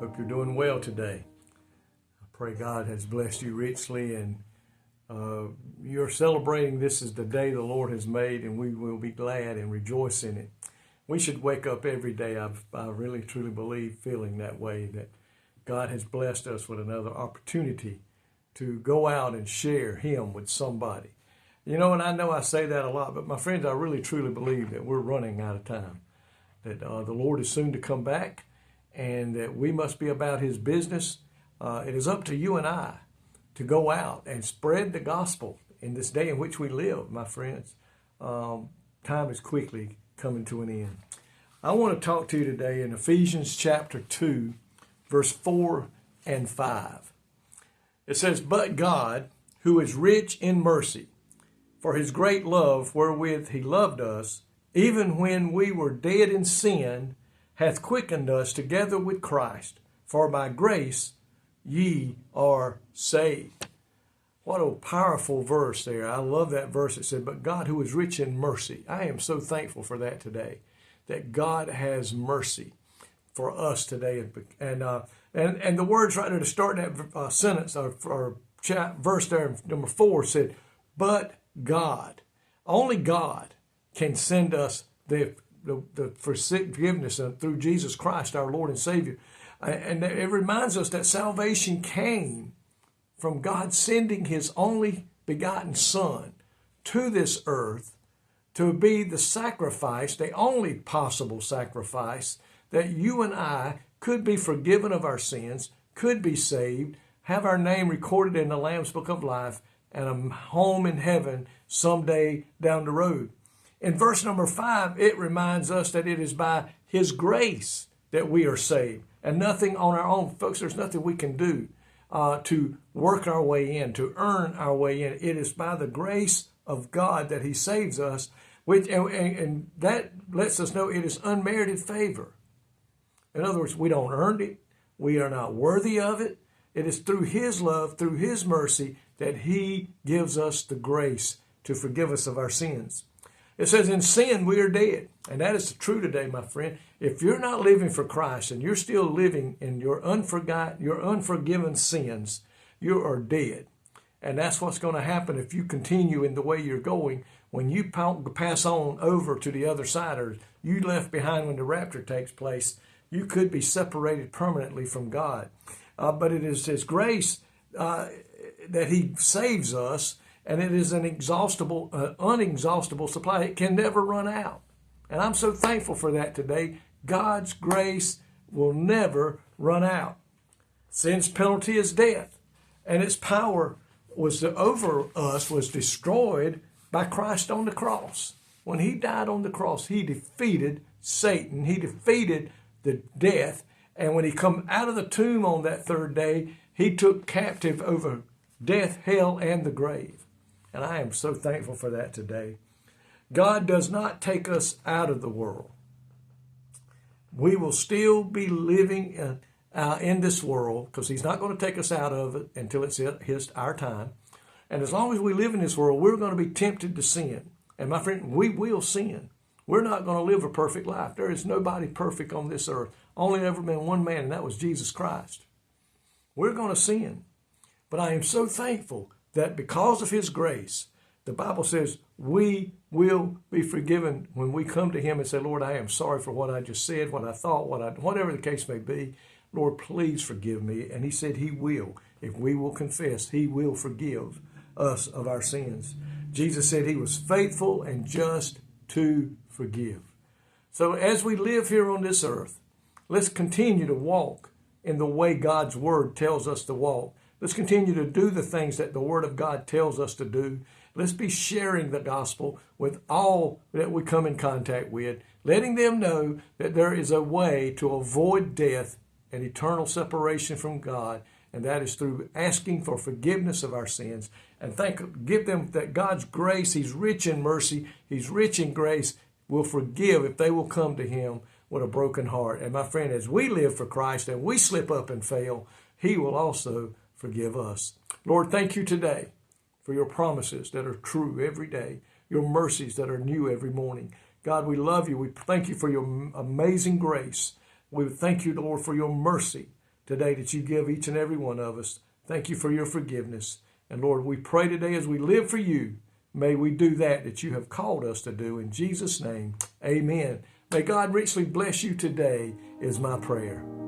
Hope you're doing well today. I pray God has blessed you richly, and you're celebrating this is the day the Lord has made, and we will be glad and rejoice in it. We should wake up every day, I really truly believe, feeling that way, that God has blessed us with another opportunity to go out and share Him with somebody. You know, and I know I say that a lot, but my friends, I really truly believe that we're running out of time, that the Lord is soon to come back, and that we must be about His business. It is up to you and I to go out and spread the gospel in this day in which we live, my friends. Time is quickly coming to an end. I want to talk to you today in Ephesians chapter 2, verse 4 and 5. It says, "But God, who is rich in mercy, for His great love wherewith He loved us, even when we were dead in sin, hath quickened us together with Christ. For by grace ye are saved." What a powerful verse there. I love that verse. It said, "But God who is rich in mercy." I am so thankful for that today, that God has mercy for us today. And the words right there to start that sentence or verse there, number 4, said, "But God." Only God can send us the forgiveness through Jesus Christ, our Lord and Savior. And it reminds us that salvation came from God sending His only begotten Son to this earth to be the sacrifice, the only possible sacrifice, that you and I could be forgiven of our sins, could be saved, have our name recorded in the Lamb's Book of Life, and a home in heaven someday down the road. In verse number 5, it reminds us that it is by His grace that we are saved, and nothing on our own. Folks, there's nothing we can do to work our way in, to earn our way in. It is by the grace of God that He saves us, and that lets us know it is unmerited favor. In other words, we don't earn it. We are not worthy of it. It is through His love, through His mercy, that He gives us the grace to forgive us of our sins. It says, "In sin we are dead." And that is true today, my friend. If you're not living for Christ and you're still living in your unforgiven sins, you are dead. And that's what's going to happen if you continue in the way you're going. When you pass on over to the other side, or you left behind when the rapture takes place, you could be separated permanently from God. But it is His grace that He saves us, and it is an unexhaustible supply. It can never run out. And I'm so thankful for that today. God's grace will never run out. Sin's penalty is death, and its power over us was destroyed by Christ on the cross. When He died on the cross, He defeated Satan. He defeated the death. And when He come out of the tomb on that third day, He took captive over death, hell, and the grave. And I am so thankful for that today. God does not take us out of the world. We will still be living in this world, because He's not going to take us out of it until it's our time. And as long as we live in this world, we're going to be tempted to sin. And my friend, we will sin. We're not going to live a perfect life. There is nobody perfect on this earth. Only ever been one man, and that was Jesus Christ. We're going to sin. But I am so thankful that because of His grace, the Bible says we will be forgiven when we come to Him and say, "Lord, I am sorry for what I just said, what I thought, whatever the case may be. Lord, please forgive me." And He said He will. If we will confess, He will forgive us of our sins. Jesus said He was faithful and just to forgive. So as we live here on this earth, let's continue to walk in the way God's Word tells us to walk. Let's continue to do the things that the Word of God tells us to do. Let's be sharing the gospel with all that we come in contact with, letting them know that there is a way to avoid death and eternal separation from God, and that is through asking for forgiveness of our sins. And give them that God's grace, He's rich in mercy, He's rich in grace, will forgive if they will come to Him with a broken heart. And my friend, as we live for Christ and we slip up and fail, He will also forgive us. Lord, thank You today for Your promises that are true every day, Your mercies that are new every morning. God, we love You. We thank You for Your amazing grace. We thank You, Lord, for Your mercy today that you give each and every one of us. Thank you for your forgiveness. And Lord, we pray today as we live for you, may we do that you have called us to do. In Jesus' name, amen. May God richly bless you today is my prayer.